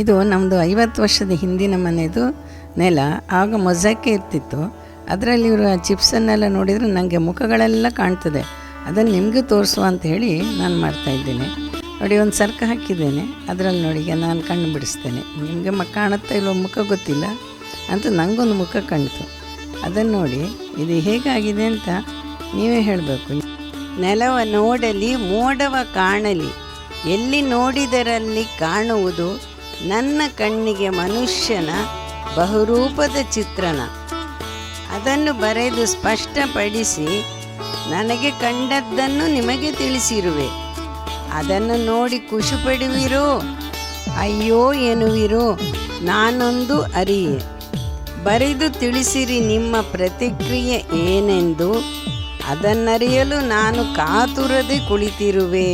ಇದು ನಮ್ಮದು 50 ವರ್ಷದ ಹಿಂದಿನ ಮನೆಯದು ನೆಲ. ಆಗ ಮೊಸಾಯಿಕ್ ಇರ್ತಿತ್ತು. ಅದರಲ್ಲಿ ಇವರು ಚಿಪ್ಸನ್ನೆಲ್ಲ ನೋಡಿದರೆ ನನಗೆ ಮುಖಗಳೆಲ್ಲ ಕಾಣ್ತದೆ. ಅದನ್ನು ನಿಮಗೂ ತೋರಿಸುವ ಅಂತ ಹೇಳಿ ನಾನು ಮಾಡ್ತಾಯಿದ್ದೇನೆ. ನೋಡಿ, ಒಂದು ಸರ್ಕ ಹಾಕಿದ್ದೇನೆ. ಅದರಲ್ಲಿ ನೋಡಿ, ಈಗ ನಾನು ಕಣ್ಣು ಬಿಡಿಸ್ತೇನೆ. ನಿಮಗೆ ಕಾಣುತ್ತಾ ಇಲ್ಲೋ ಮುಖ ಗೊತ್ತಿಲ್ಲ ಅಂತ ನನಗೊಂದು ಮುಖ ಕಾಣ್ತು. ಅದನ್ನು ನೋಡಿ ಇದು ಹೇಗಾಗಿದೆ ಅಂತ ನೀವೇ ಹೇಳಬೇಕು. ನೆಲವ ನೋಡಲಿ ಮೋಡವ ಕಾಣಲಿ, ಎಲ್ಲಿ ನೋಡಿದರಲ್ಲಿ ಕಾಣುವುದು ನನ್ನ ಕಣ್ಣಿಗೆ ಮನುಷ್ಯನ ಬಹುರೂಪದ ಚಿತ್ರಣ. ಅದನ್ನು ಬರೆದು ಸ್ಪಷ್ಟಪಡಿಸಿ ನನಗೆ ಕಂಡದ್ದನ್ನು ನಿಮಗೆ ತಿಳಿಸಿರುವೆ. ಅದನ್ನು ನೋಡಿ ಖುಷಿ ಪಡುವಿರೋ ಅಯ್ಯೋ ಎನ್ನುವಿರೋ ನಾನೊಂದು ಅರಿಯೆ. ಬರೆದು ತಿಳಿಸಿರಿ ನಿಮ್ಮ ಪ್ರತಿಕ್ರಿಯೆ ಏನೆಂದು, ಅದನ್ನರಿಯಲು ನಾನು ಕಾತುರದೆ ಕುಳಿತಿರುವೆ.